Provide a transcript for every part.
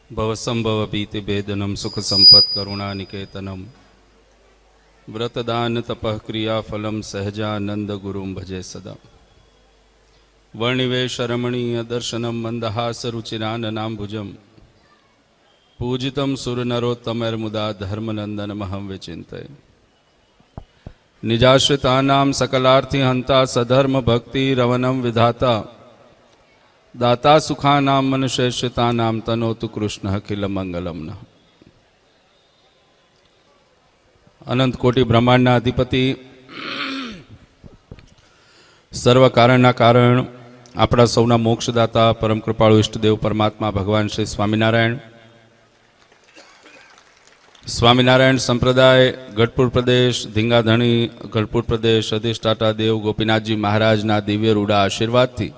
भवसंभव भीति भेदनम सुख संपत् करुणा निकेतनम व्रतदान तपः क्रिया फलम सहजानंद गुरुम भजे सदा वर्णिवेश रमणीय दर्शनम मंदहास रुचिराननाम्बुजम पूजितं सुरनरोत्तमैर्मुदा धर्मनंदनमहं विचिन्तये निजाश्रितानां सकलार्थी हंता सधर्म भक्ति रवनम विधाता दाता सुखानां मनुष्यश्रितानां तनोतु कृष्ण अखिल मंगलम न। अनंत कोटि ब्रह्मांडना अधिपति सर्व कारणना कारण आपणा सौना मोक्षदाता परम कृपाळु इष्टदेव परमात्मा भगवान श्री स्वामीनारायण स्वामीनारायण संप्रदाय गढ़पुर प्रदेश धींगाधणी गढ़पुर प्रदेश अधिष्ठाता देव गोपीनाथजी महाराजना दिव्य रूढ़ा आशीर्वाद थी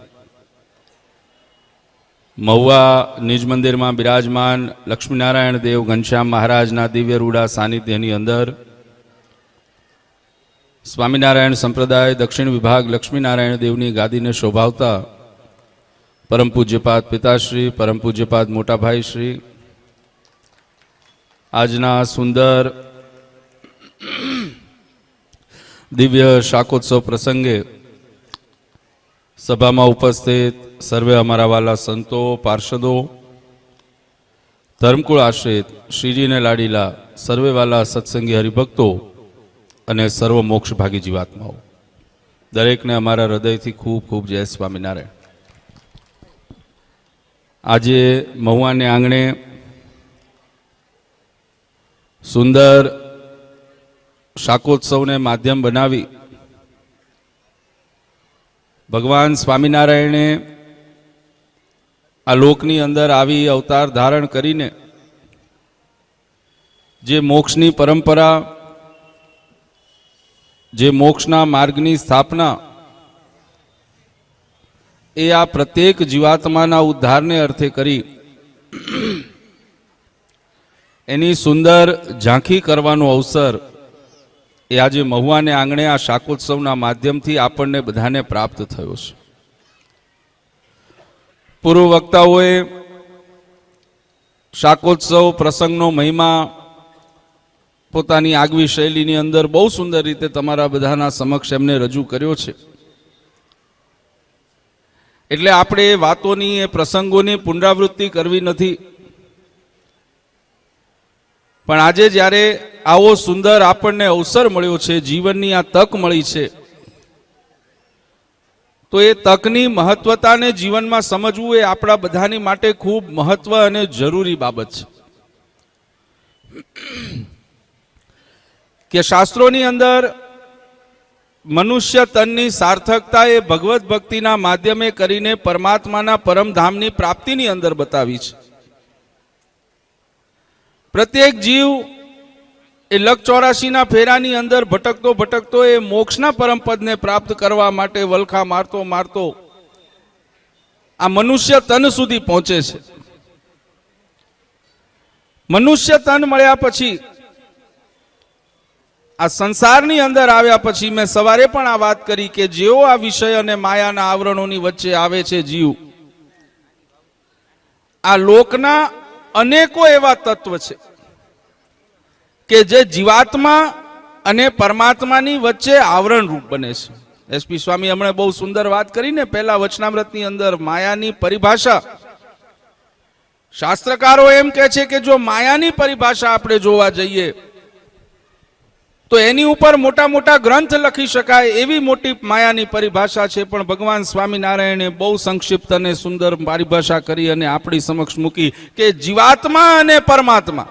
महुआ निज मंदिर में बिराजमान लक्ष्मीनारायण देव घनश्याम महाराजना दिव्य रूढ़ा सानिध्यनी अंदर स्वामीनारायण संप्रदाय दक्षिण विभाग लक्ष्मीनारायण देवनी गादी ने शोभावता परम पूज्यपाद पिताश्री परम पूज्यपाद मोटा भाई श्री आजना सुंदर दिव्य शाकोत्सव प्रसंगे सभा में उपस्थित सर्वे अमरा वाला संतो पार्षदों धर्मकुल आश्रित श्रीजी ने लाडीला सर्वे वाला सत्संगी हरिभक्तों अने सर्व मोक्ष भागी जीवात्माओं दरेक ने अमारा हृदय थी खूब खूब जय स्वामीनारायण। आजे महुआ ने आंगणे सुंदर शाकोत्सव ने माध्यम बनावी भगवान स्वामीनारायणे आ लोकनी अंदर आवी अवतार धारण करीने जे मोक्षनी परंपरा जे मोक्षना मार्गनी स्थापना ए आ प्रत्येक जीवात्माना उद्धारने अर्थे करी एनी सुंदर झांकी करवानो अवसर ए आज महुआ ने आंगणे आ शाकोत्सवना माध्यमथी आपणने बधाने प्राप्त थयो छे। पूर्व वक्ताओए शाकोत्सव प्रसंगनो महिमा पोतानी आगवी शैलीनी अंदर बहु सुंदर रीते तमारा बधाना समक्ष एमने रजू कर्यो छे। एटले आपणे वातोनी ए प्रसंगोनी पुनरावृत्ति करवी नथी पण आजे ज्यारे आवो सुंदर आपणने अवसर मळ्यो छे जीवननी आ तक मळी छे तो ए तकनी महत्वताने जीवनमां समजवुं ए आपणा बधानी माटे खूब महत्व अने जरूरी बाबत छे के शास्त्रोनी अंदर मनुष्य तननी सार्थकता ए भगवत भक्तिना माध्यमे करीने परमात्माना परमधामनी प्राप्तिनी अंदर बतावी छे। प्रत्येक जीव ए लक 84 ना फेरानी अंदर भटकतो भटकतो ए मोक्षना परम पद ने प्राप्त करवा माटे वलखा मारतो मारतो आ मनुष्य तन सुधी पहोंचे छे। मनुष्य तन मळ्या पछी आ संसारनी अंदर आव्या पछी मैं सवारे पण आ वात करी के जेओ आ विषय अने मायाना आवरणोनी वच्चे आवे छे जीव आ लोकना अनेको एवा तत्व छे के जे जीवात्मा अने परमात्मानी वच्चे आवरण रूप बने छे। एसपी स्वामी हमणे बहु सुंदर बात करी ने पहला वचनामृतनी अंदर मायानी परिभाषा शास्त्रकारो एम कहे छे के जो मायानी परिभाषा आपणे जोवा जईए तो एनी ऊपर मोटा मोटा ग्रंथ लखी शकाय एवी मोटी मायानी परिभाषा छे पण भगवान स्वामीनारायणे बहु संक्षिप्त अने सुंदर परिभाषा करी अने आपणी समक्ष मूकी के जीवात्मा अने परमात्मा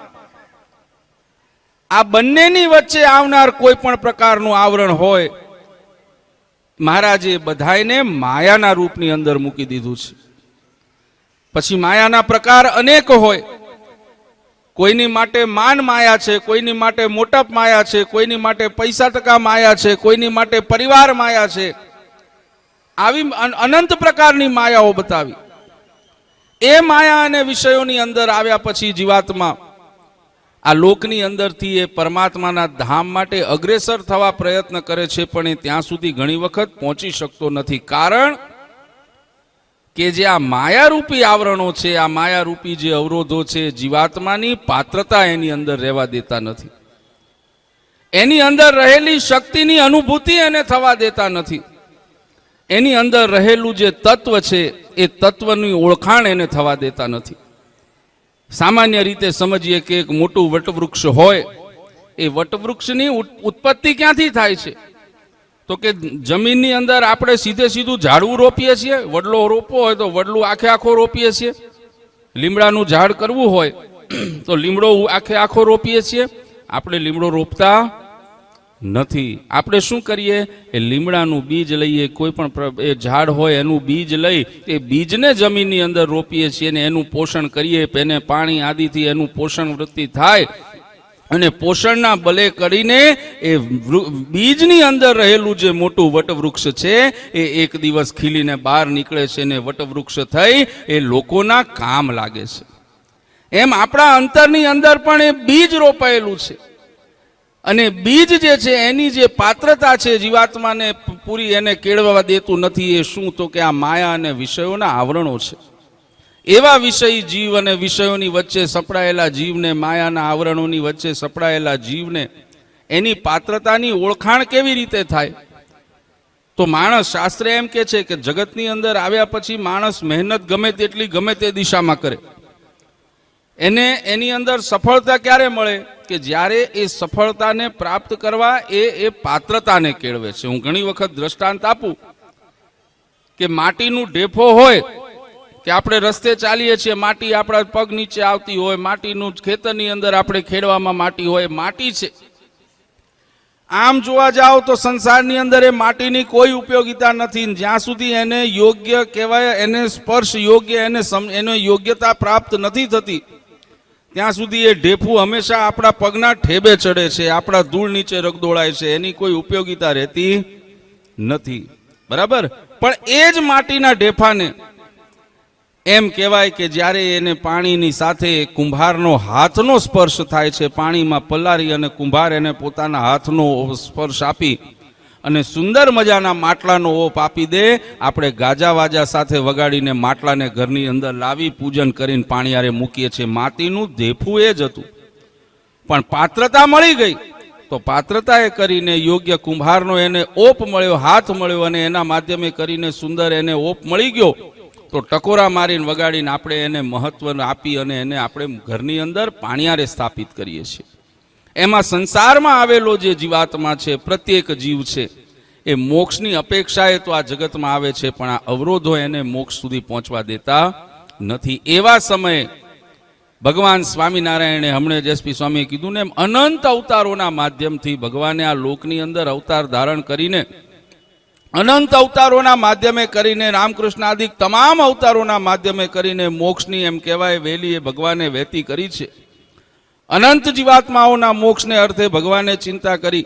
आ बंनेनी वच्चे आवनार कोई पण प्रकारनुं आवरण होय महाराजे बधायने मायाना रूपनी अंदर मूकी दीधुं छे। पछी मायाना प्रकार अनेक होय कोईनी माटे मान माया छे कोईनी माटे मोटप माया छे कोईनी माटे पैसा टका माया छे कोईनी माटे परिवार माया छे आवी अनंत प्रकारनी मायाओ बतावी ए माया अने विषयोनी अंदर आव्या पछी जीवात्मा आ लोकनी अंदरथी ए परमात्माना धाम माटे अग्रेसर थवा प्रयत्न करे छे पण त्यां सुधी घणी वखत पहोंची शकतो नथी कारण કે જે આ માયારૂપી આવરણો છે, આ માયારૂપી જે અવરોધો છે, જીવાત્માની પાત્રતા એની અંદર રહેવા દેતા નથી. એની અંદર રહેલી શક્તિની અનુભૂતિ એને થવા દેતા નથી. એની અંદર રહેલું જે તત્વ છે એ તત્વની ઓળખાણ એને થવા દેતા નથી. સામાન્ય રીતે સમજીએ કે એક મોટું વટવૃક્ષ હોય, એ વટવૃક્ષની ઉત્પત્તિ ક્યાંથી થાય છે? તો કે જમીનની અંદર આપણે સીધું ઝાડવું રોપીએ છીએ. વડલો રોપવો હોય તો વડલું આખો રોપીએ છીએ. લીમડાનું ઝાડ કરવું હોય તો લીમડો આખો રોપીએ છીએ. આપણે લીમડો રોપતા નથી. આપણે શું કરીએ? એ લીમડાનું બીજ લઈએ, કોઈ પણ એ ઝાડ હોય એનું બીજ લઈ એ બીજને જમીનની અંદર રોપીએ છીએ અને એનું પોષણ કરીએ. એને પાણી આદિથી એનું પોષણ વૃત્તિ થાય અને પોષણના બલે કરીને એ બીજની અંદર રહેલું જે મોટું વટવૃક્ષ છે એ એક દિવસ ખીલીને બહાર નીકળે છે ને વટવૃક્ષ થઈ એ લોકોના કામ લાગે છે. એમ આપણા અંતરની અંદર પણ એ બીજ રોપાયેલું છે અને બીજ જે છે એની જે પાત્રતા છે જીવાત્માને પૂરી એને કેળવવા દેતું નથી. એ શું? તો કે આ માયા અને વિષયોના આવરણો છે. એવા વિષય જીવ અને વિષયોની વચ્ચે સપડાયેલા જીવને, માયાના આવરણોની વચ્ચે સપડાયેલા જીવને એની પાત્રતાની ઓળખાણ કેવી રીતે થાય? તો માણસ, શાસ્ત્ર એમ કે છે કે જગતની અંદર આવ્યા પછી માણસ મહેનત ગમે તેટલી ગમે તે દિશામાં કરે, એને એની અંદર સફળતા ક્યારે મળે? કે જ્યારે એ સફળતાને પ્રાપ્ત કરવા એ પાત્રતાને કેળવે છે. હું ઘણી વખત દ્રષ્ટાંત આપું કે માટીનું ઢેફો હોય કે આપણે રસ્તે ચાલીએ છીએ, માટી આપણા પગ નીચે આવતી હોય, માટીનું ખેતરની અંદર આપણે ખેડવામાં માટી હોય, માટી છે. આમ જોવા જાઓ તો સંસારની અંદર એ માટીની કોઈ ઉપયોગિતા નથી. જ્યાં સુધી એને યોગ્ય કહેવાય, એને સ્પર્શ યોગ્ય, એને યોગ્યતા પ્રાપ્ત નથી થતી ત્યાં સુધી એ ઢેફું હંમેશા આપણા પગના ઠેબે ચડે છે, આપણા ધૂળ નીચે રગદોળાય છે. એની કોઈ ઉપયોગિતા રહેતી નથી. બરાબર? પણ એ જ માટીના ઢેફાને એમ કહેવાય કે જ્યારે એને પાણીની સાથે કુંભારનો હાથનો સ્પર્શ થાય છે, પાણીમાં પલારી અને કુંભાર એને પોતાના હાથનો સ્પર્શ આપી અને સુંદર મજાના માટલાનો ઓપ આપી દે. આપણે ગાજા વાજા સાથે વગાડીને માટલાને ઘરની અંદર લાવી પૂજન કરીને પાણીયારે મૂકીએ છીએ. માટીનું ઢેફું એ જ હતું, પણ પાત્રતા મળી ગઈ તો પાત્રતાએ કરીને યોગ્ય કુંભારનો એને ઓપ મળ્યો, હાથ મળ્યો અને એના માધ્યમે કરીને સુંદર એને ઓપ મળી ગયો તો ટકોરા મારીને વગાડીને આપણે એને મહત્વ આપી અને એને આપણે ઘરની અંદર પાણીયારે સ્થાપિત કરીએ છીએ. એમાં સંસારમાં આવેલો જે જીવાત્મા છે, પ્રત્યેક જીવ છે, એ મોક્ષની અપેક્ષાએ તો આ જગતમાં આવે છે, પણ આ અવરોધો એને મોક્ષ સુધી પહોંચવા દેતા નથી. એવા સમયે ભગવાન સ્વામિનારાયણે, હમણે જેસપી સ્વામીએ કીધું ને એમ, અનંત અવતારોના માધ્યમથી ભગવાને આ લોકની અંદર અવતાર ધારણ કરીને, અનંત અવતારોના માધ્યમે કરીને, રામકૃષ્ણ આદિ તમામ અવતારોના માધ્યમે કરીને મોક્ષની એમ કહેવાય વેલી એ ભગવાને વહેતી કરી છે. અનંત જીવાત્માઓના મોક્ષને અર્થે ભગવાને ચિંતા કરી.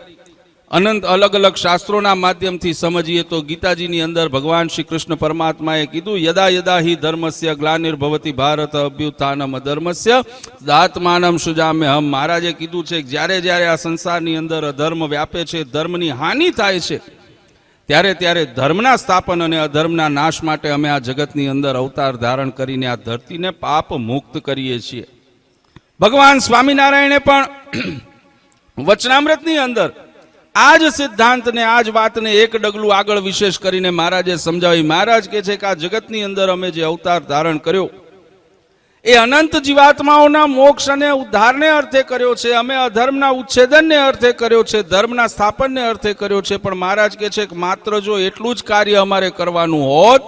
અનંત અલગ અલગ શાસ્ત્રોના માધ્યમથી સમજીએ તો ગીતાજીની અંદર ભગવાન શ્રી કૃષ્ણ પરમાત્માએ કીધું, યદા યદા હિ ધર્મસ્ય ગ્લાનિર્ભવતિ ભારત અભ્યુત્થાનમ અધર્મસ્ય તદાત્માનમ સૃજામ્યહમ. મહારાજે કીધું છે કે જ્યારે જ્યારે આ સંસારની અંદર અધર્મ વ્યાપે છે, ધર્મની હાનિ થાય છે, ત્યારે ત્યારે ધર્મના સ્થાપન અને અધર્મના નાશ માટે અમે આ જગતની અંદર અવતાર ધારણ કરીને આ ધરતીને પાપ મુક્ત કરીએ છીએ. ભગવાન સ્વામિનારાયણે પણ વચનામૃતની અંદર આ જ સિદ્ધાંતને, આ જ વાતને એક ડગલું આગળ વિશેષ કરીને મહારાજે સમજાવી. મહારાજ કહે છે કે આ જગતની અંદર અમે જે અવતાર ધારણ કર્યો એ અનંત જીવાત્માઓના મોક્ષ અને ઉદ્ધારને અર્થે કર્યો છે. અમે અધર્મના ઉચ્છેદનને અર્થે કર્યો છે, ધર્મના સ્થાપનને અર્થે કર્યો છે. પણ મહારાજ કહે છે કે માત્ર જો એટલું જ કાર્ય અમારે કરવાનું હોત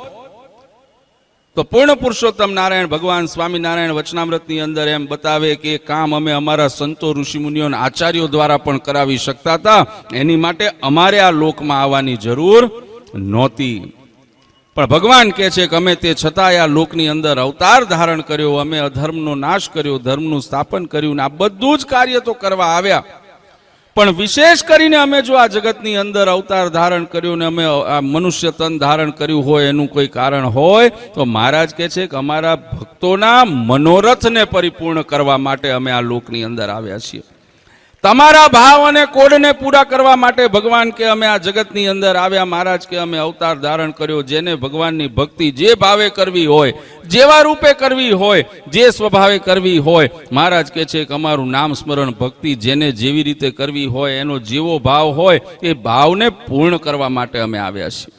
તો પૂર્ણ પુરુષોત્તમ નારાયણ ભગવાન સ્વામિનારાયણ વચનામૃતની અંદર એમ બતાવે કે કામ અમે અમારા સંતો ઋષિમુનિઓ અને આચાર્યો દ્વારા પણ કરાવી શકતા હતા. એની માટે અમારે આ લોકમાં આવવાની જરૂર નહોતી. પણ ભગવાન કહે છે કે અમે તે છતાંય આ લોકની અંદર અવતાર ધારણ કર્યો, અમે અધર્મનો નાશ કર્યો, ધર્મનું સ્થાપન કર્યું, ને આ બધું જ કાર્ય તો કરવા આવ્યા. પણ વિશેષ કરીને અમે જો આ જગતની અંદર અવતાર ધારણ કર્યું ને અમે આ મનુષ્ય તન ધારણ કર્યું હોય એનું કોઈ કારણ હોય તો મહારાજ કહે છે કે અમારા ભક્તોના મનોરથને પરિપૂર્ણ કરવા માટે અમે આ લોકની અંદર આવ્યા છીએ. તમારા ભાવ અને કોડને પૂરા કરવા માટે ભગવાન કે અમે આ જગતની અંદર આવ્યા, મહારાજ કે અમે અવતાર ધારણ કર્યો. જેને ભગવાનની ભક્તિ જે ભાવે કરવી હોય, જેવા રૂપે કરવી હોય, જે સ્વભાવે કરવી હોય, મહારાજ કે છે કે અમારું નામ સ્મરણ ભક્તિ જેને જેવી રીતે કરવી હોય, એનો જેવો ભાવ હોય એ ભાવને પૂર્ણ કરવા માટે અમે આવ્યા છીએ.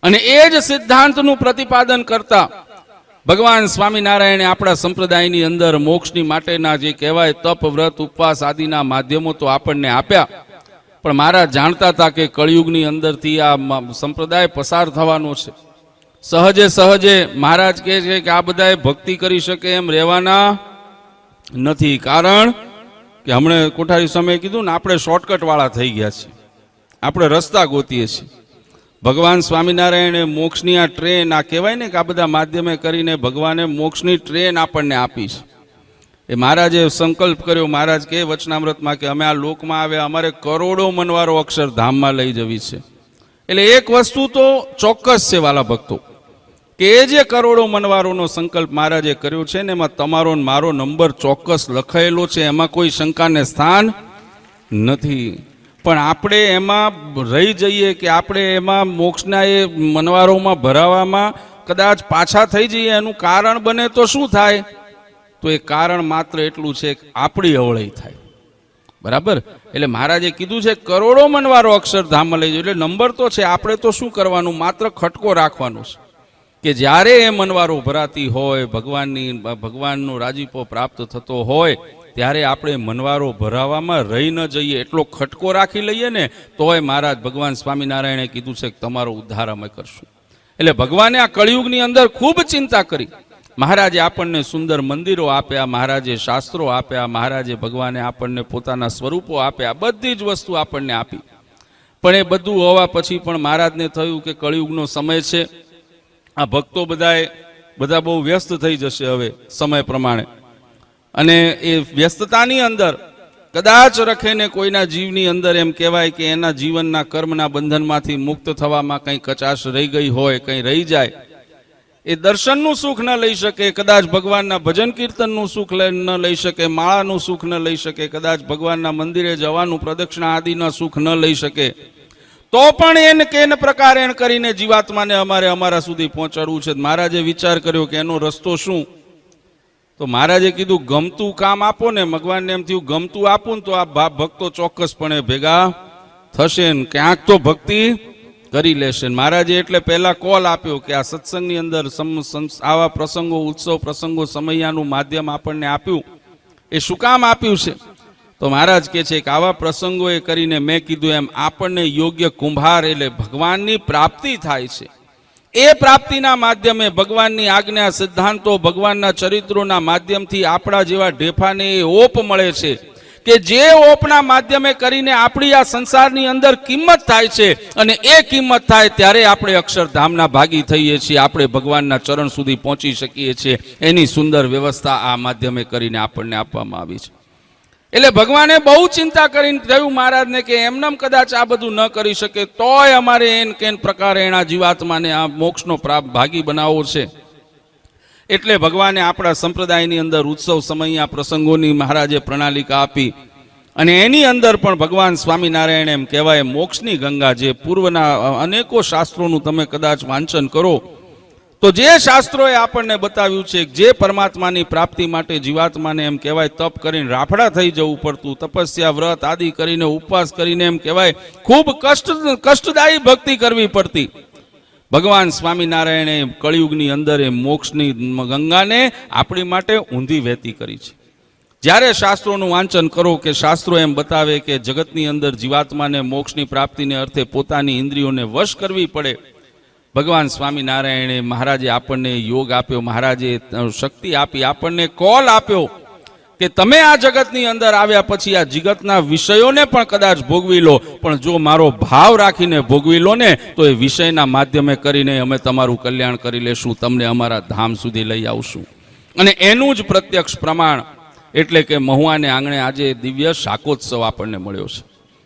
અને એ જ સિદ્ધાંતનું પ્રતિપાદન કરતા ભગવાન સ્વામિનારાયણે આપણા સંપ્રદાયની અંદર મોક્ષની માટેના જે કહેવાય તપ, વ્રત, ઉપવાસ આદિના માધ્યમો તો આપણને આપ્યા, પણ મહારાજ જાણતા હતા કે કળિયુગની અંદરથી આ સંપ્રદાય પસાર થવાનો છે. સહજે સહજે મહારાજ કહે છે કે આ બધાએ ભક્તિ કરી શકે એમ રહેવાના નથી. કારણ કે હમણે કોઠારી સમયે કીધું ને, આપણે શોર્ટકટ વાળા થઈ ગયા છીએ, આપણે રસ્તા ગોતીએ છીએ. ભગવાન સ્વામિનારાયણે મોક્ષની આ ટ્રેન, આ કહેવાય ને કે આ બધા માધ્યમે કરીને ભગવાને મોક્ષની ટ્રેન આપણને આપી છે. એ મહારાજે સંકલ્પ કર્યો, મહારાજ કે વચનામૃતમાં કે અમે આ લોકમાં આવ્યા, અમારે કરોડો મનવારો અક્ષરધામમાં લઈ જવી છે. એટલે એક વસ્તુ તો ચોક્કસ છે વાલા ભક્તો, કે એ જે કરોડો મનવારોનો સંકલ્પ મહારાજે કર્યો છે ને, એમાં તમારો મારો નંબર ચોક્કસ લખાયેલો છે, એમાં કોઈ શંકાને સ્થાન નથી. પણ આપણે એમાં રહી જઈએ કે આપણે એમાં મોક્ષના એ મનવારોમાં ભરાવામાં કદાચ પાછા થઈ જઈએ, એનું કારણ બને તો શું થાય? તો એ કારણ માત્ર એટલું છે કે આપણી અવળઈ થાય. બરાબર? એટલે મહારાજે કીધું છે કરોડો મનવારો અક્ષરધામમાં લઈ જાય. એટલે નંબર તો છે, આપણે તો શું કરવાનું? માત્ર ખટકો રાખવાનો છે કે જ્યારે એ મનવારો ભરાતી હોય, ભગવાનનો રાજીપો પ્રાપ્ત થતો હોય, ત્યારે આપણે મનવારો ભરાવામાં રહી ન જઈએ, એટલો ખટકો રાખી લઈએ ને, તોય મહારાજ ભગવાન સ્વામિનારાયણે કીધું છે કે તમારો ઉદ્ધાર અમે કરશું. એટલે ભગવાને આ કળિયુગની અંદર ખૂબ ચિંતા કરી. મહારાજે આપણને સુંદર મંદિરો આપ્યા, મહારાજે શાસ્ત્રો આપ્યા, મહારાજે ભગવાને આપણને પોતાના સ્વરૂપો આપ્યા, બધી જ વસ્તુ આપણને આપી. પણ એ બધું હોવા પછી પણ મહારાજને થયું કે કળિયુગનો સમય છે, આ ભક્તો બધા બહુ વ્યસ્ત થઈ જશે હવે સમય પ્રમાણે, અને એ વ્યસ્તતાની અંદર કદાચ રખેને કોઈના જીવની અંદર એમ કહેવાય કે એના જીવનના કર્મના બંધનમાંથી મુક્ત થવામાં કંઈ કચાશ રહી ગઈ હોય, કંઈ રહી જાય, એ દર્શનનું સુખ ન લઈ શકે, કદાચ ભગવાનના ભજન કીર્તનનું સુખ ન લઈ શકે, માળાનું સુખ ન લઈ શકે, કદાચ ભગવાનના મંદિરે જવાનું પ્રદક્ષિણા આદિના સુખ ન લઈ શકે, તો પણ એને કેન પ્રકાર એન કરીને જીવાત્માને અમારા સુધી પહોંચાડવું છે. મહારાજે વિચાર કર્યો કે એનો રસ્તો શું? તો મહારાજે કીધું ગમતું કામ આપો ને. ભગવાનને એમ થયું ગમતું આપું ને તો આ ભક્તો ચોક્કસપણે ભેગા થશે ને ક્યાંક તો ભક્તિ કરી લેશે. મહારાજે એટલે પહેલા કોલ આપ્યો કે આ સત્સંગની અંદર આવા પ્રસંગો, ઉત્સવ પ્રસંગો, સમયાનું માધ્યમ આપણને આપ્યું. એ શું કામ આપ્યું છે? તો મહારાજ કહે છે કે આવા પ્રસંગોએ કરીને મેં કીધું એમ આપણને યોગ્ય કુંભાર એટલે ભગવાનની પ્રાપ્તિ થાય છે. એ પ્રાપ્તિના માધ્યમે ભગવાનની આજ્ઞા, સિદ્ધાંતો, ભગવાનના ચરિત્રોના માધ્યમથી આપણા જેવા ઢેફાને એ ઓપ મળે છે કે જે ઓપના માધ્યમે કરીને આપણી આ સંસારની અંદર કિંમત થાય છે, અને એ કિંમત થાય ત્યારે આપણે અક્ષરધામના ભાગી થઈએ છીએ, આપણે ભગવાનના ચરણ સુધી પહોંચી શકીએ છીએ. એની સુંદર વ્યવસ્થા આ માધ્યમે કરીને આપણને આપવામાં આવી છે. એટલે ભગવાને બહુ ચિંતા કરીને કહ્યું મહારાજને કે એમનેમ કદાચ આ બધું ન કરી શકે, તોય અમારે એન કેન પ્રકારે એના જીવાત્માને આ મોક્ષનો ભાગી બનાવવો છે. એટલે ભગવાને આપણા સંપ્રદાયની અંદર ઉત્સવ સમયના પ્રસંગોની મહારાજે પ્રણાલિકા આપી, અને એની અંદર પણ ભગવાન સ્વામિનારાયણ એમ કહેવાય મોક્ષની ગંગા, જે પૂર્વના અનેકો શાસ્ત્રોનું તમે કદાચ વાંચન કરો તો જે શાસ્ત્રોએ આપણને બતાવ્યું છે જે પરમાત્માની પ્રાપ્તિ માટે જીવાત્માને એમ કહેવાય તપ કરીને રાફડા થઈ જવું પડતું, તપસ્યા, વ્રત આદિ કરીને, ઉપવાસ કરીને એમ કહેવાય ખૂબ કષ્ટદાયી ભક્તિ કરવી પડતી. ભગવાન સ્વામિનારાયણે કળિયુગની અંદર એ મોક્ષની ગંગાને આપણી માટે ઊંધી વહેતી કરી છે. જ્યારે શાસ્ત્રોનું વાંચન કરો કે શાસ્ત્રો એમ બતાવે કે જગતની અંદર જીવાત્માને મોક્ષની પ્રાપ્તિને અર્થે પોતાની ઇન્દ્રિયોને વશ કરવી પડે, ભગવાન સ્વામિનારાયણે મહારાજે આપણને યોગ આપ્યો, મહારાજે શક્તિ આપી, આપણને કોલ આપ્યો કે તમે આ જગતની અંદર આવ્યા પછી આ જગતના વિષયોને પણ કદાચ ભોગવી લો, પણ જો મારો ભાવ રાખીને ભોગવી લો ને તો એ વિષયના માધ્યમે કરીને અમે તમારું કલ્યાણ કરી લેશું, તમને અમારા ધામ સુધી લઈ આવશું. અને એનું જ પ્રત્યક્ષ પ્રમાણ એટલે કે મહુવાને આંગણે આજે દિવ્ય શાકોત્સવ આપણને મળ્યો છે.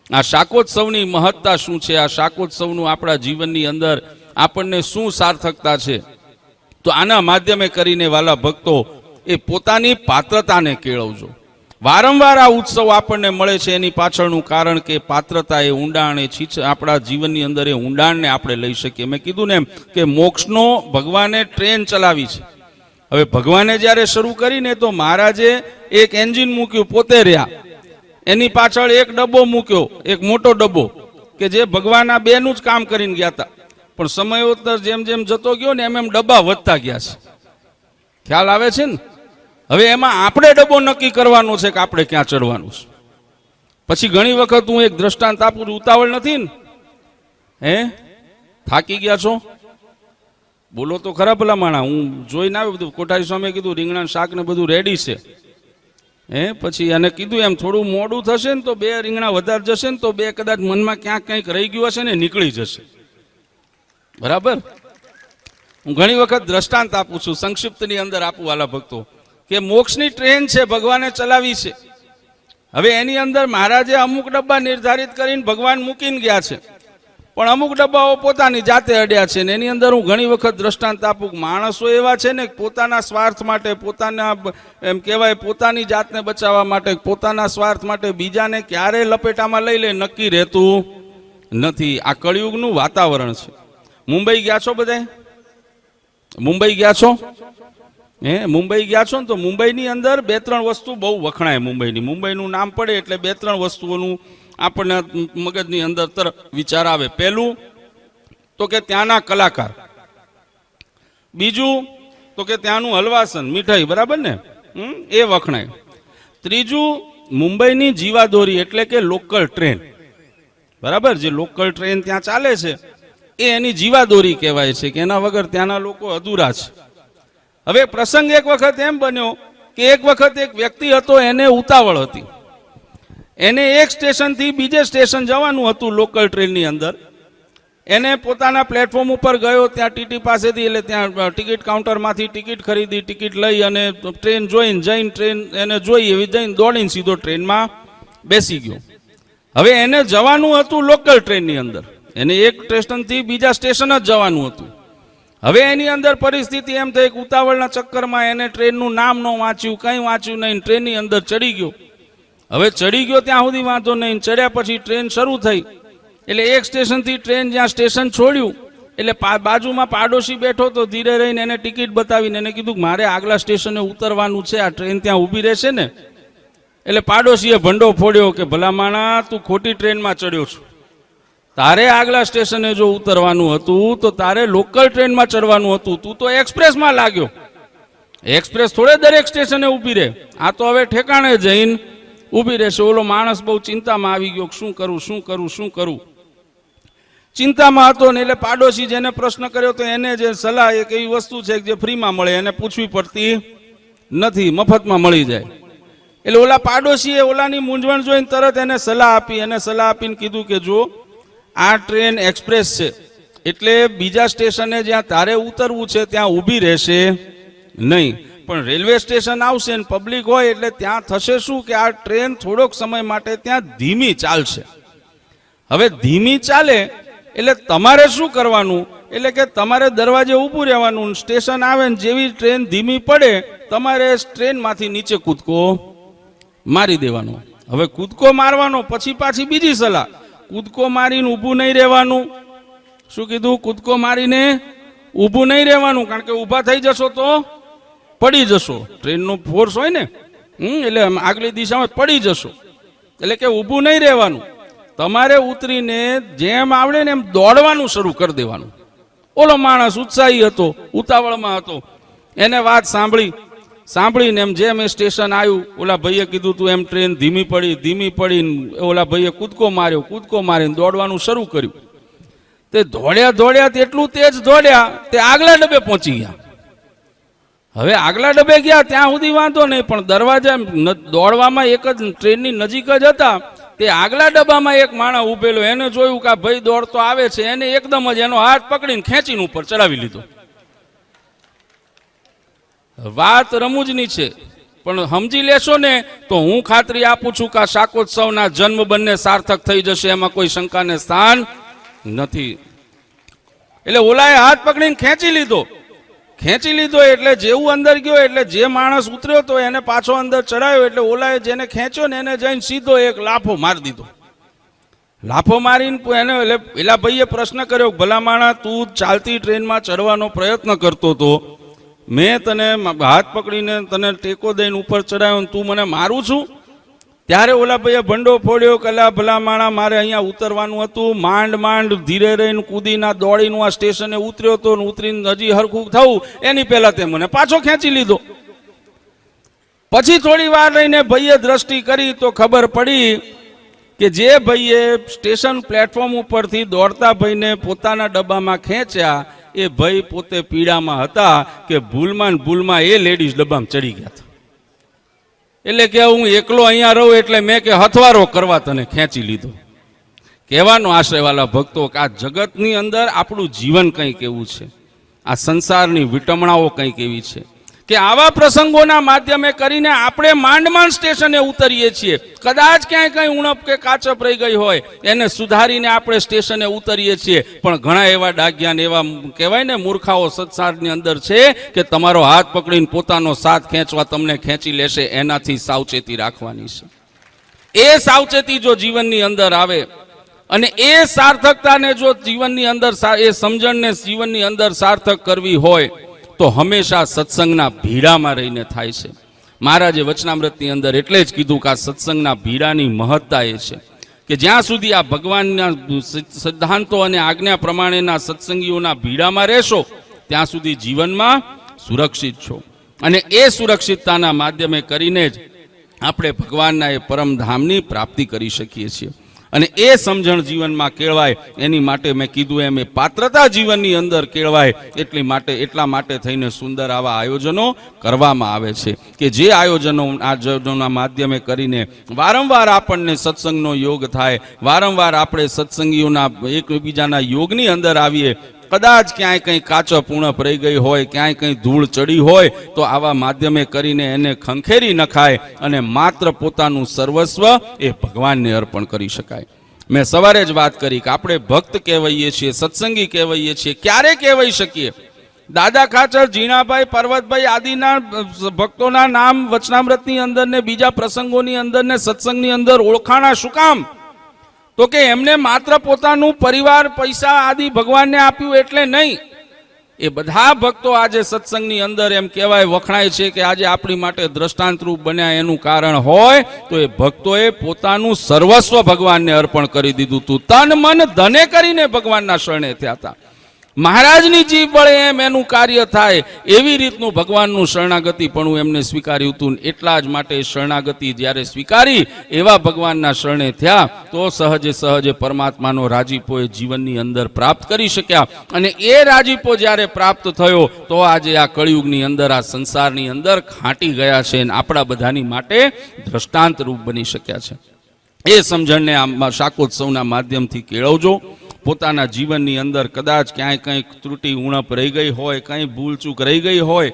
આ શાકોત્સવની મહત્તા શું છે? આ શાકોત્સવનું આપણા જીવનની અંદર આપણને શું સાર્થકતા છે? તો આના માધ્યમે કરીને વાલા ભક્તો એ પોતાની પાત્રતાને કેળવજો. વારંવાર આ ઉત્સવ આપણને મળે છે એની પાછળનું કારણ કે પાત્રતા એ ઊંડાણ એ આપણા જીવનની અંદર એ ઊંડાણને આપણે લઈ શકીએ. મેં કીધું ને એમ કે મોક્ષનો ભગવાને ટ્રેન ચલાવી છે. હવે ભગવાને જ્યારે શરૂ કરીને તો મહારાજે એક એન્જિન મૂક્યું, પોતે રહ્યા, એની પાછળ એક ડબ્બો મૂક્યો, એક મોટો ડબ્બો કે જે ભગવાન આ બેનું જ કામ કરીને ગયા હતા. પણ સમયોત્તર જેમ જેમ જતો ગયો ને એમ ડબ્બા વધતા ગયા છે. ખ્યાલ આવે છે ને? હવે એમાં આપણે ડબ્બો નક્કી કરવાનો છે કે આપણે ક્યાં ચડવાનું છે. પછી ઘણી વખત હું એક દ્રષ્ટાંત આપું છું, ઉતાવળ નથી ને? હે, થાકી ગયા છો? બોલો તો ખરા ભલા માણા. હું જોઈને આવ્યો બધું, કોઠારી સ્વામીએ કીધું રીંગણા શાક ને બધું રેડી છે. હે, પછી એને કીધું એમ થોડું મોડું થશે ને તો 2 રીંગણા વધારે જશે ને તો 2 કદાચ મનમાં ક્યાંક કંઈક રહી ગયું હશે ને નીકળી જશે. બરાબર? હું ઘણી વખત દ્રષ્ટાંત આપું છું, સંક્ષિપ્તની અંદર આપું વાલા ભક્તો, કે મોક્ષની ટ્રેન છે, ભગવાને ચલાવી છે. હવે એની અંદર મહારાજે અમુક ડબ્બા નિર્ધારિત કરીને ભગવાન મૂકીને ગયા છે, પણ અમુક ડબ્બાઓ પોતાની જાતે અડ્યા છે. ને એની અંદર હું ઘણી વખત દ્રષ્ટાંત આપું, માણસો એવા છે ને પોતાના સ્વાર્થ માટે, પોતાના એમ કહેવાય પોતાની જાતને બચાવવા માટે, પોતાના સ્વાર્થ માટે બીજાને ક્યારે લપેટામાં લઈ લે નક્કી રહેતું નથી. આ કળિયુગનું વાતાવરણ છે. મુંબઈ ગયા છો બધા? મુંબઈ ગયા છો? હે, મુંબઈ ગયા છો ને તો મુંબઈની અંદર 2-3 વસ્તુ બહુ વખણાય. મુંબઈનું નામ પડે એટલે 2-3 વસ્તુઓનું આપણને મગજની અંદર તરફ વિચાર આવે. પહેલું તો કે ત્યાંના કલાકાર, બીજું તો કે ત્યાંનું હલવાસન, મીઠાઈ, બરાબર ને, એ વખણાય. ત્રીજું મુંબઈની જીવાદોરી એટલે કે લોકલ ટ્રેન, બરાબર, જે લોકલ ટ્રેન ત્યાં ચાલે છે એ એની જીવાદોરી કહેવાય છે કે એના વગર ત્યાંના લોકો અધૂરા છે. હવે પ્રસંગ એક વખત એમ બન્યો કે એક વખત એક વ્યક્તિ હતો, એને ઉતાવળ હતી. એને એક સ્ટેશનથી બીજે સ્ટેશન જવાનું હતું લોકલ ટ્રેનની અંદર. એને પોતાના પ્લેટફોર્મ ઉપર ગયો, ત્યાં ટીટી પાસેથી એટલે ત્યાં ટિકિટ કાઉન્ટરમાંથી ટિકિટ ખરીદી, ટિકિટ લઈ અને ટ્રેન જોઈને જઈને ટ્રેન એને જોઈ એવી જઈને દોડીને સીધો ટ્રેનમાં બેસી ગયો. હવે એને જવાનું હતું લોકલ ટ્રેનની અંદર, એને એક સ્ટેશનથી બીજા સ્ટેશન જ જવાનું હતું. હવે એની અંદર પરિસ્થિતિ એમ થઈ કે ઉતાવળના ચક્કરમાં એને ટ્રેનનું નામ ન વાંચ્યું, કંઈ વાંચ્યું નહીં, ટ્રેનની અંદર ચડી ગયો. હવે ચડી ગયો ત્યાં સુધી વાંધો નહીં, ચડ્યા પછી ટ્રેન શરૂ થઈ એટલે એક સ્ટેશનથી ટ્રેન જ્યાં સ્ટેશન છોડ્યું એટલે બાજુમાં પાડોશી બેઠો તો ધીરે રહીને એને ટિકિટ બતાવીને એને કીધું કે મારે આગલા સ્ટેશને ઉતરવાનું છે, આ ટ્રેન ત્યાં ઊભી રહેશે ને? એટલે પાડોશીએ ભંડો ફોડ્યો કે ભલા માણા, તું ખોટી ટ્રેનમાં ચડ્યો છું. તારે આગલા સ્ટેશને જો ઉતરવાનું હતું તો તારે લોકલ ટ્રેનમાં ચડવાનું હતું. તું તો એક્સપ્રેસમાં લાગ્યો. એક્સપ્રેસ થોડે દરેક સ્ટેશને ઊભી રહે, આ તો હવે ઠેકાણે જઈને ઊભી રહેશે. ઓલો માણસ બહુ ચિંતામાં આવી ગયો, શું કરું શું કરું શું કરું, ચિંતામાં હતો ને. એટલે પાડોશી જેને પ્રશ્ન કર્યો તો એને જે સલાહ, એક એવી વસ્તુ છે જે ફ્રીમાં મળે, એને પૂછવી પડતી નથી, મફતમાં મળી જાય. એટલે ઓલા પાડોશીએ ઓલાની મૂંઝવણ જોઈને તરત એને સલાહ આપી. એને સલાહ આપીને કીધું કે જો આ ટ્રેન એક્સપ્રેસ છે એટલે બીજા સ્ટેશને જ્યાં તારે ઉતરવું છે ત્યાં ઊભી રહેશે નહીં, પણ રેલવે સ્ટેશન આવશે ને પબ્લિક હોય એટલે ત્યાં થશે શું કે આ ટ્રેન થોડોક સમય માટે ત્યાં ધીમી ચાલશે. હવે ધીમી ચાલે એટલે તમારે શું કરવાનું, એટલે કે તમારે દરવાજે ઊભું રહેવાનું. સ્ટેશન આવે ને જેવી ટ્રેન ધીમી પડે તમારે ટ્રેનમાંથી નીચે કૂદકો મારી દેવાનો. હવે કૂદકો મારવાનો પછી પાછી બીજી સલાહ, કૂદકો મારીને ઊભું નહીં રહેવાનું. શું કીધું? કૂદકો મારીને ઊભું નહીં રહેવાનું, કારણ કે ઊભા થઈ જશો તો પડી જશો. ટ્રેનનો ફોર્સ હોય ને, એટલે આગલી દિશામાં પડી જશો. એટલે કે ઊભું નહીં રહેવાનું, તમારે ઉતરીને જેમ આવડે ને એમ દોડવાનું શરૂ કરી દેવાનું. ઓલો માણસ ઉત્સાહી હતો, ઉતાવળમાં હતો, એને વાત સાંભળીને એમ જેમ એ સ્ટેશન આવ્યું, ઓલા ભાઈએ કીધું તું એમ ટ્રેન ધીમી પડીને ઓલા ભાઈએ કૂદકો મારીને દોડવાનું શરૂ કર્યું. તે દોડ્યા તેટલું તેજ દોડ્યા તે આગલા ડબ્બે પહોંચી ગયા. હવે આગલા ડબ્બે ગયા ત્યાં સુધી વાંધો નહીં, પણ દરવાજા દોડવામાં એક જ ટ્રેનની નજીક જ હતા. તે આગલા ડબ્બામાં એક માણસ ઉભેલો, એને જોયું કે આ ભાઈ દોડતો આવે છે, એને એકદમ જ એનો હાથ પકડીને ખેંચીને ઉપર ચડાવી લીધો. વાત રમૂજની છે પણ સમજી લેશો ને તો હું ખાતરી આપું છું કે આ શાકોત્સવના જન્મ બંને સાર્થક થઈ જશે, એમાં કોઈ શંકાને સ્થાન નથી. એટલે ઓલાએ હાથ પકડીને ખેંચી લીધો. ખેંચી લીધો એટલે જેવું અંદર ગયો એટલે જે માણસ ઉતર્યો તો એને પાછો અંદર ચડાયો એટલે ઓલાએ જેને ખેંચ્યો ને એને જઈને સીધો એક લાફો મારી દીધો. લાફો મારીને એને પેલા ભાઈએ પ્રશ્ન કર્યો, ભલા માણા તું ચાલતી ટ્રેનમાં ચડવાનો પ્રયત્ન કરતો હતો, મેં તને હાથ પકડીને તને ટેકો દઈને ઉપર ચડાયો, તું મને મારું છું? ત્યારે ઓલા ભાઈએ ભંડો ફોડ્યો, કલા ભલા માણા મારે અહીંયા ઉતરવાનું હતું, માંડ માંડ ધીરે રહીને કૂદીના દોડીનું આ સ્ટેશને ઉતર્યો હતો, ઉતરીને હજી હરખું થવું એની પહેલા તે મને પાછો ખેંચી લીધો. પછી થોડી વાર રહીને ભાઈએ દ્રષ્ટિ કરી તો ખબર પડી કે જે ભાઈએ સ્ટેશન પ્લેટફોર્મ ઉપરથી દોડતા ભાઈને પોતાના ડબ્બામાં ખેંચ્યા એ ભાઈ પોતે પીડામાં હતા કે ભૂલમાં એ લેડીઝ ડબ્બામાં ચડી ગયા હતા. એટલે કે હું એકલો અહીંયા રહું એટલે મેં કે હથવારો કરવા તને ખેંચી લીધો. કહેવાનો આશ્રયવાલા ભક્તો કે આ જગતની અંદર આપણું જીવન કંઈક એવું છે, આ સંસારની વિટમણાઓ કંઈક એવી છે કે આવા પ્રસંગોના માધ્યમે કરીને આપણે માંડ સ્ટેશને ઉતરીએ છીએ. કદાચ ક્યાંય કંઈ ઉણપ કે કાચપ રહી ગઈ હોય એને સુધારીને આપણે સ્ટેશને ઉતરીએ છીએ, પણ ઘણા એવા ડાઘિયાને એવા કહેવાય ને મૂર્ખાઓ સંસારની અંદર છે કે તમારો હાથ પકડીને પોતાનો સાથ ખેંચવા તમને ખેંચી લેશે. એનાથી સાવચેતી રાખવાની છે. એ સાવચેતી જો જીવનની અંદર આવે અને એ સાર્થકતાને જો જીવનની અંદર એ સમજણને જીવનની અંદર સાર્થક કરવી હોય તો હંમેશા સત્સંગના ભીડામાં રહીને થાય છે. મહારાજે વચનામૃતની અંદર એટલે જ કીધું કે આ સત્સંગના ભીડાની મહત્તા એ છે કે જ્યાં સુધી આ ભગવાનના સિદ્ધાંતો અને આજ્ઞા પ્રમાણેના સત્સંગીઓના ભીડામાં રહેશો ત્યાં સુધી જીવનમાં સુરક્ષિત છો. અને એ સુરક્ષિતતાના માધ્યમે કરીને જ આપણે ભગવાનના એ પરમધામની પ્રાપ્તિ કરી શકીએ છીએ. અને એ સમજણ જીવનમાં કેળવાય એની માટે મેં કીધું એમ એ પાત્રતા જીવનની અંદર કેળવાય એટલા માટે થઈને સુંદર આવા આયોજનો કરવામાં આવે છે કે જે આયોજનોના માધ્યમે કરીને વારંવાર આપણને સત્સંગનો યોગ થાય, વારંવાર આપણે સત્સંગીઓના એકબીજાના યોગની અંદર આવીએ. કદાચ ક્યાંય કંઈ કાચપ ઉણપ રહી ગઈ હોય, ક્યાંય કંઈ ધૂળ ચડી હોય તો આવા માધ્યમે કરીને એને ખંખેરી નખાય અને માત્ર પોતાનું સર્વસ્વ એ ભગવાનને અર્પણ કરી શકાય. મેં સવારે જ વાત કરી કે આપણે ભક્ત કહેવાઈએ છીએ, સત્સંગી કહેવાઈએ છીએ. ક્યારે કહેવાઈ શકીએ? દાદા ખાચર, જીણાભાઈ, પર્વતભાઈ આદિના ભક્તોના નામ વચનામૃતની અંદર ને બીજા પ્રસંગોની અંદર ને સત્સંગની અંદર ઓળખાણા શું કામ? તો કે એમને માત્ર પોતાનું પરિવાર, પૈસા આદિ ભગવાનને આપ્યું એટલે નહીં. એ બધા ભક્તો આજે સત્સંગની અંદર એમ કહેવાય વખણાય છે કે આજે આપણી માટે દ્રષ્ટાંતરૂપ બન્યા. એનું કારણ હોય તો એ ભક્તોએ પોતાનું સર્વસ્વ ભગવાનને અર્પણ કરી દીધું હતું. તન મન ધને કરીને ભગવાનના શરણે થયા હતા. મહારાજની જીભ વળે એમ એનું કાર્ય થાય એવી રીતનું ભગવાનનું શરણાગતિ પણ એમને સ્વીકાર્યું હતું. એટલા જ માટે શરણાગતિ જ્યારે સ્વીકારી એવા ભગવાનના શરણે થયા તો સહજે પરમાત્માનો રાજીપો એ જીવનની અંદર પ્રાપ્ત કરી શક્યા. અને એ રાજીપો જ્યારે પ્રાપ્ત થયો તો આજે આ કળિયુગની અંદર, આ સંસારની અંદર ખાંટી ગયા છે અને આપણા બધાની માટે દ્રષ્ટાંત રૂપ બની શક્યા છે. એ સમજણને આ શાકોત્સવના માધ્યમથી કેળવજો. પોતાના જીવનની અંદર કદાચ ક્યાંય કંઈક ત્રુટિ ઉણપ રહી ગઈ હોય, કંઈ ભૂલચૂક રહી ગઈ હોય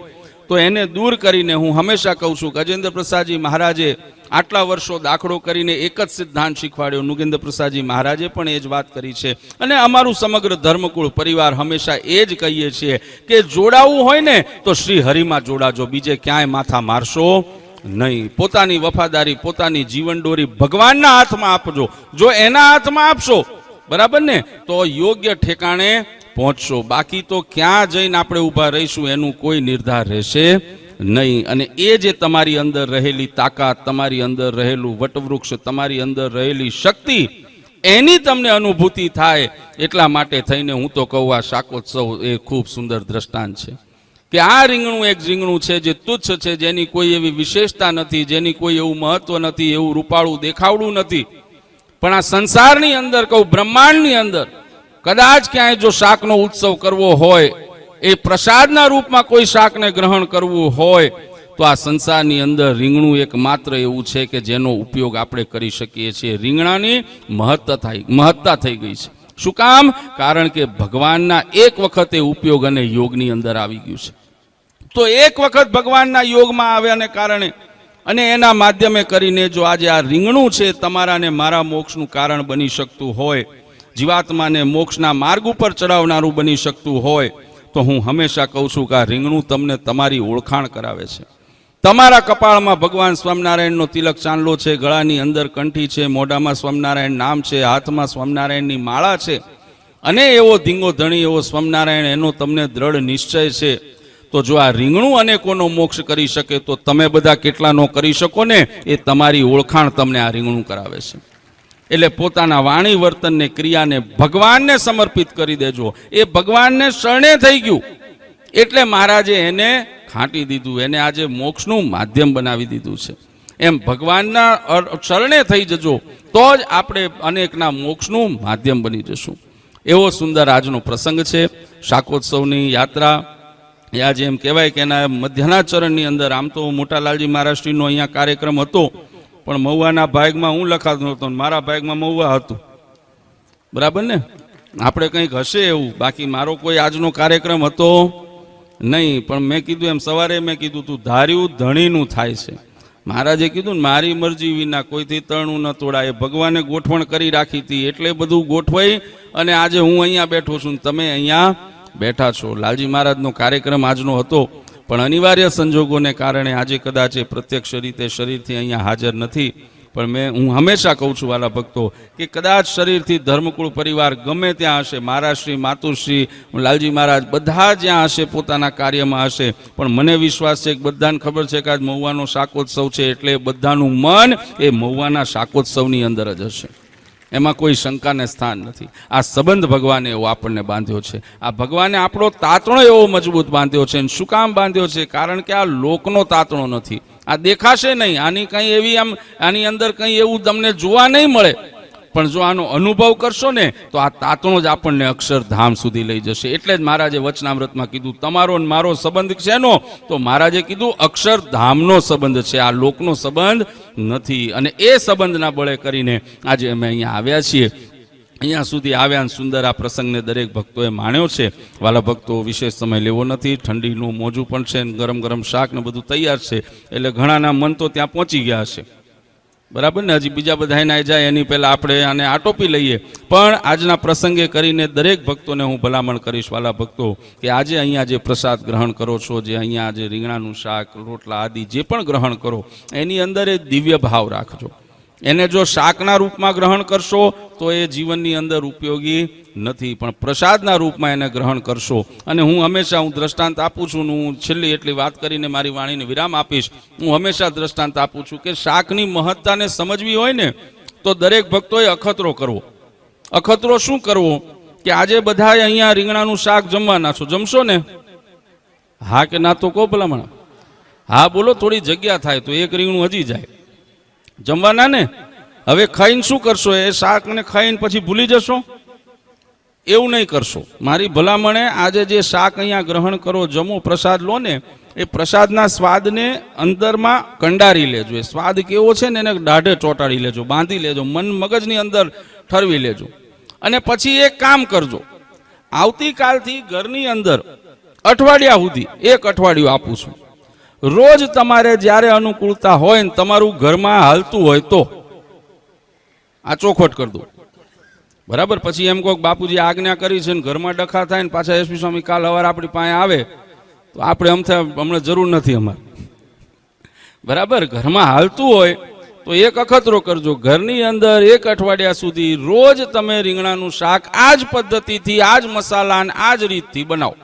તો એને દૂર કરીને હું હંમેશા કહું છું કે ગજેન્દ્ર પ્રસાદજી મહારાજે આટલા વર્ષો દાખલો કરીને એક જ સિદ્ધાંત શીખવાડ્યો. નુગેન્દ્ર પ્રસાદજી મહારાજે પણ એ જ વાત કરી છે અને અમારું સમગ્ર ધર્મકુળ પરિવાર હંમેશા એ જ કહીએ છીએ કે જોડાવું હોય ને તો શ્રી હરિમાં જોડાજો, બીજે ક્યાંય માથા મારશો નહીં. પોતાની વફાદારી, પોતાની જીવનડોરી ભગવાનના હાથમાં આપજો. જો એના હાથમાં આપશો બરાબર ને તો યોગ્ય ઠેકાણે પહોંચશો. બાકી તો ક્યાં જઈને આપણે ઊભા રહીશું એનું કોઈ નિર્ધાર રહેશે નહીં. અને એ જે તમારી અંદર રહેલી તાકાત, તમારી અંદર રહેલું વટવૃક્ષ, તમારી અંદર રહેલી શક્તિ, એની તમને અનુભૂતિ થાય. એટલા માટે થઈને હું તો કહું આ શાકોત્સવ એ ખૂબ સુંદર દ્રષ્ટાંત છે કે આ રીંગણું એક રીંગણું છે જે તુચ્છ છે, જેની કોઈ એવી વિશેષતા નથી, જેની કોઈ એવું મહત્વ નથી, એવું રૂપાળું દેખાવડું નથી. પણ આ સંસારની અંદર કહું, બ્રહ્માંડની અંદર કદાચ ક્યાંય જો શાકનો ઉત્સવ કરવો હોય, એ પ્રસાદના રૂપમાં કોઈ શાકને ગ્રહણ કરવું હોય તો આ સંસારની અંદર રીંગણું એક માત્ર એવું છે કે જેનો ઉપયોગ આપણે કરી શકીએ છીએ. રીંગણાની મહત્તા થઈ ગઈ છે. શું કામ? કારણ કે ભગવાનના એક વખત એ ઉપયોગ અને યોગની અંદર આવી ગયું છે. તો એક વખત ભગવાનના યોગમાં આવ્યાને કારણે અને એના માધ્યમે કરીને જો આજે આ રીંગણું છે તમારા ને મારા મોક્ષનું કારણ બની શકતું હોય, જીવાત્માને મોક્ષના માર્ગ ઉપર ચડાવનારું બની શકતું હોય, તો હું હંમેશા કહું છું કે આ રીંગણું તમને તમારી ઓળખાણ કરાવે છે. તમારા કપાળમાં ભગવાન સ્વામિનારાયણનો તિલક ચાંદલો છે, ગળાની અંદર કંઠી છે, મોઢામાં સ્વામિનારાયણ નામ છે, હાથમાં સ્વામિનારાયણની માળા છે, અને એવો ધીંગો ધણી એવો સ્વામિનારાયણ એનો તમને દ્રઢ નિશ્ચય છે. તો જો આ રીંગણું અનેકોનો મોક્ષ કરી શકે તો તમે બધા કેટલા નો કરી શકો ને, એ તમારી ઓળખાણ તમને આ રીંગણું કરાવે છે. એટલે પોતાના વાણી વર્તનને ક્રિયાને ભગવાનને સમર્પિત કરી દેજો. એ ભગવાનને શરણે થઈ ગયું એટલે મહારાજે એને ખાંટી દીધું, એને આજે મોક્ષનું માધ્યમ બનાવી દીધું છે. એમ ભગવાનના શરણે થઈ જજો તો જ આપણે અનેકના મોક્ષનું માધ્યમ બની જશું. એવો સુંદર આજનો પ્રસંગ છે. શાકોત્સવની યાત્રા આજે એમ કહેવાય કે એના મધ્યના ચરણની અંદર આમ તો મોટા લાલજી મહારાષ્ટ્રીનો અહીંયા કાર્યક્રમ હતો, પણ મહુવાના ભાગમાં હું લખાતો હતો, મારા ભાગમાં મહુવા હતું. બરાબર ને? આપણે કંઈક હશે એવું, બાકી મારો કોઈ આજનો કાર્યક્રમ હતો નહીં. પણ મેં કીધું એમ સવારે મેં કીધું તું ધાર્યું ધણીનું થાય છે. મહારાજે કીધું ને મારી મરજી વિના કોઈથી તરણું ન તોડાય. ભગવાને ગોઠવણ કરી રાખી હતી એટલે બધું ગોઠવાઈ અને આજે હું અહીંયા બેઠો છું, તમે અહીંયા બેઠા છો. લાલજી મહારાજનો કાર્યક્રમ આજનો હતો, પણ અનિવાર્ય સંજોગોને કારણે આજે કદાચ એ પ્રત્યક્ષ રીતે શરીરથી અહીંયા હાજર નથી. પણ હું હંમેશા કહું છું વાલા ભક્તો કે કદાચ શરીરથી ધર્મકુળ પરિવાર ગમે ત્યાં હશે, મહારાજશ્રી, માતુશ્રી, લાલજી મહારાજ બધા જ્યાં હશે પોતાના કાર્યમાં હશે, પણ મને વિશ્વાસ છે કે બધાને ખબર છે કે આજ મહુવાનો શાકોત્સવ છે એટલે બધાનું મન એ મહુવાના શાકોત્સવની અંદર જ હશે. એમાં કોઈ શંકાને સ્થાન નથી. આ સંબંધ ભગવાને એવો આપણને બાંધ્યો છે. આ ભગવાને આપણો તાતણો એવો મજબૂત બાંધ્યો છે. શું કામ બાંધ્યો છે? કારણ કે આ લોકનો તાતણો નથી. આ દેખાશે નહીં, આની કંઈ એવી આની અંદર કંઈ એવું તમને જોવા નહીં મળે, પણ જો આનો અનુભવ કરશો ને તો આ તાતણો જ આપણને અક્ષરધામ સુધી લઈ જશે. એટલે જ મહારાજે વચનામૃતમાં કીધું તમારો ને મારો સંબંધ શેનો? તો મહારાજે કીધું અક્ષરધામનો સંબંધ છે, આ લોકનો સંબંધ નથી. અને એ સંબંધના બળે કરીને આજે અમે અહીંયા આવ્યા છીએ. અહીંયા સુધી આવ્યા સુંદર આ પ્રસંગને દરેક ભક્તોએ માણ્યો છે. વાલા ભક્તો, વિશેષ સમય લેવો નથી, ઠંડીનું મોજું પણ છે, ગરમ ગરમ શાક ને બધું તૈયાર છે, એટલે ઘણાના મન તો ત્યાં પહોંચી ગયા હશે. બરાબર ને? હજી બીજા બધા ના જાય એની પહેલા આપણે આને આટોપી લઈએ. પણ આજના પ્રસંગે કરીને દરેક ભક્તોને હું ભલામણ કરીશ વાલા ભક્તો કે આજે અહીંયા જે પ્રસાદ ગ્રહણ કરો છો, જે અહીંયા જે રીંગણાનું શાક, રોટલા આદિ જે પણ ગ્રહણ કરો, એની અંદર એ દિવ્ય ભાવ રાખજો. એને જો શાકના રૂપમાં ગ્રહણ કરશો તો એ જીવનની અંદર ઉપયોગી નથી, પણ પ્રસાદના રૂપમાં એને ગ્રહણ કરશો. અને હું હંમેશા દ્રષ્ટાંત આપું છું, હું છેલ્લી એટલી વાત કરીને મારી વાણીને વિરામ આપીશ. હું હંમેશા દ્રષ્ટાંત આપું છું કે શાકની મહત્તાને સમજવી હોય ને તો દરેક ભક્તોએ અખતરો કરવો. અખતરો શું કરવો? કે આજે બધાએ અહીંયા રીંગણાનું શાક જમવાના છો, જમશો ને? હા કે ના? તો કહો ભલામણ. હા બોલો, થોડી જગ્યા થાય તો એક રીંગણું હજી જાય. જમવાના ને? હવે ખાઈને શું કરશો? એ શાકને ખાઈને પછી ભૂલી જશો? એવું નહીં કરશો. મારી ભલામણે આજે જે શાક અહીંયા ગ્રહણ કરો, જમો, પ્રસાદ લો ને, એ પ્રસાદના સ્વાદને અંદરમાં કંડારી લેજો. એ સ્વાદ કેવો છે ને એને દાઢે ચોંટાડી લેજો, બાંધી લેજો, મન મગજની અંદર ઠરવી લેજો. અને પછી એક કામ કરજો, આવતીકાલથી ઘરની અંદર અઠવાડિયા સુધી, એક અઠવાડિયું આપું છું, રોજ તમારે જ્યારે અનુકૂળતા હોય ને તમારું ઘરમાં હાલતું હોય તો આ ચોખવટ કરી દો. બરાબર? પછી એમ કહો બાપુજી આજ્ઞા કરી છે ને ઘરમાં ડખા થાય ને પાછા એસપી સ્વામી કાલ સવારે આપણી પાસે આવે તો આપણે હમણાં જરૂર નથી અમારે. બરાબર? ઘરમાં હાલતું હોય તો એક અખતરો કરજો, ઘરની અંદર એક અઠવાડિયા સુધી રોજ તમે રીંગણાનું શાક આ જ પદ્ધતિથી, આ જ મસાલા અને આ જ રીતથી બનાવો.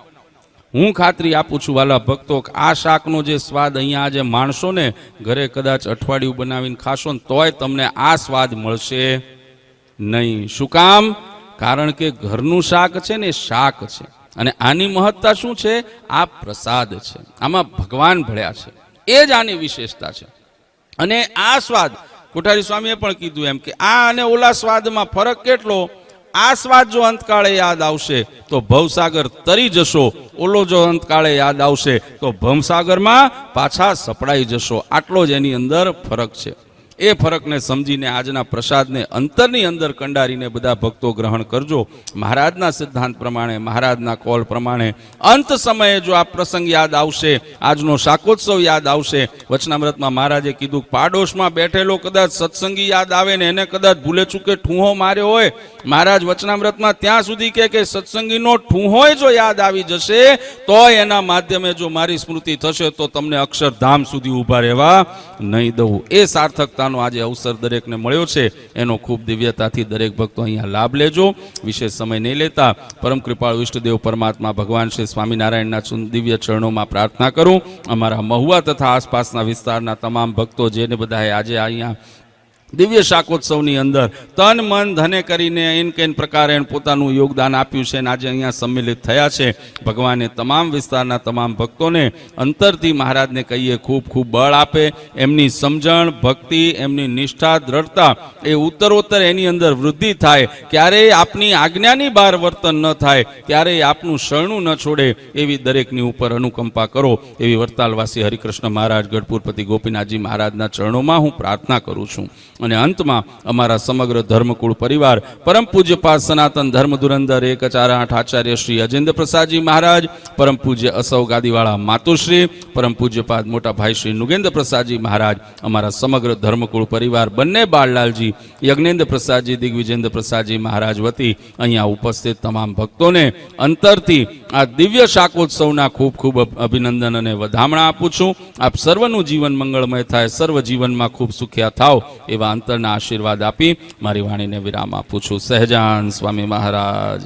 હું ખાતરી આપું છું વાલા ભક્તો, આ શાકનો જે સ્વાદ અહીંયા આજે માણશો ને, ઘરે કદાચ અઠવાડિયું બનાવીને ખાશો ને તોય તમને આ સ્વાદ મળશે નહીં. શું કામ? કારણ કે ઘરનું શાક છે ને એ શાક છે, અને આની મહત્તા શું છે? આ પ્રસાદ છે, આમાં ભગવાન ભળ્યા છે, એ જ આની વિશેષતા છે. અને આ સ્વાદ કોઠારી સ્વામીએ પણ કીધું એમ કે આ અને ઓલા સ્વાદમાં ફરક કેટલો? આ સ્વાદ જો અંતકાળે યાદ આવશે તો ભવસાગર તરી જશો, ઓલો જો અંતકાળે યાદ આવશે તો ભવસાગરમાં પાછા સપડાઈ જશો. આટલો જ એની અંદર ફરક છે. એ ફરકને સમજીને આજના પ્રસાદને અંતરની અંદર કંડારીને બધા ભક્તો ગ્રહણ કરજો. મહારાજના સિદ્ધાંત પ્રમાણે, મહારાજના કોલ પ્રમાણે અંત સમયે જો આ પ્રસંગ યાદ આવશે, આજનો શાકોત્સવ યાદ આવશે. વચનામૃતમાં મહારાજે કીધું, પાડોશમાં બેઠેલો કદાચ સત્સંગી યાદ આવે ને એને કદાચ ભૂલે ચૂકે ઠૂંહો માર્યો હોય, મહારાજ વચનામૃતમાં ત્યાં સુધી કે સત્સંગીનો ઠૂંહો જો યાદ આવી જશે તો એના માધ્યમે જો મારી સ્મૃતિ થશે તો તમને અક્ષરધામ સુધી ઊભા રહેવા નહીં દઉં. એ સાર્થકતાનો આજે અવસર દરેકને મળ્યો છે. એનો ખૂબ દિવ્યતાથી દરેક ભક્તો અહીંયા લાભ લેજો. વિશેષ સમય નહીં લેતા પરમ કૃપાળુ ઈષ્ટદેવ પરમાત્મા ભગવાન શ્રી સ્વામિનારાયણના દિવ્ય ચરણોમાં પ્રાર્થના કરું. અમારા મહુવા તથા આસપાસના વિસ્તારના તમામ ભક્તો જેને બધાએ આજે અહીંયા દિવ્ય શાકોત્સવની અંદર તન મન ધને કરીને ઇન કેન પ્રકારે પોતાનું યોગદાન આપ્યું છે અને આજે અહીંયા સંમિલિત થયા છે. ભગવાને તમામ વિસ્તારના તમામ ભક્તોને અંતરથી મહારાજને કહીએ ખૂબ ખૂબ બળ આપે. એમની સમજણ, ભક્તિ, એમની નિષ્ઠા, દ્રઢતા એ ઉત્તરોત્તર એની અંદર વૃદ્ધિ થાય. ક્યારેય આપની આજ્ઞાની બહાર વર્તન ન થાય, ક્યારેય આપનું શરણું ન છોડે એવી દરેકની ઉપર અનુકંપા કરો. એવી વરતાલવાસી હરિકૃષ્ણ મહારાજ ગઢપુરપતિ ગોપીનાથજી મહારાજના ચરણોમાં હું પ્રાર્થના કરું છું. અને અંતમાં અમારા સમગ્ર ધર્મકુળ પરિવાર, પરમ પૂજ્યપાદ સનાતન ધર્મ ધુરંધર 148 આચાર્ય શ્રી અજેન્દ્ર પ્રસાદજી મહારાજ, પરમ પૂજ્ય અસૌ ગાદીવાળા માતુશ્રી, પરમ પૂજ્યપાદ મોટા ભાઈ શ્રી નુગેન્દ્ર પ્રસાદજી મહારાજ, અમારા સમગ્ર ધર્મકુળ પરિવાર, બંને બાળલાલજી, યજ્ઞેન્દ્ર પ્રસાદજી, દિગ્વિજેન્દ્ર પ્રસાદજી મહારાજ વતી અહીંયા ઉપસ્થિત તમામ ભક્તોને અંતરથી આ દિવ્ય શાકોત્સવના ખૂબ ખૂબ અભિનંદન અને વધામણા આપું છું. આપ સર્વનું જીવન મંગળમય થાય, સર્વ જીવનમાં ખૂબ સુખ્યા થાવ એવા અંતરના આશીર્વાદ આપી મારી વાણીને વિરામ આપું છું. સહજાન સ્વામી મહારાજ.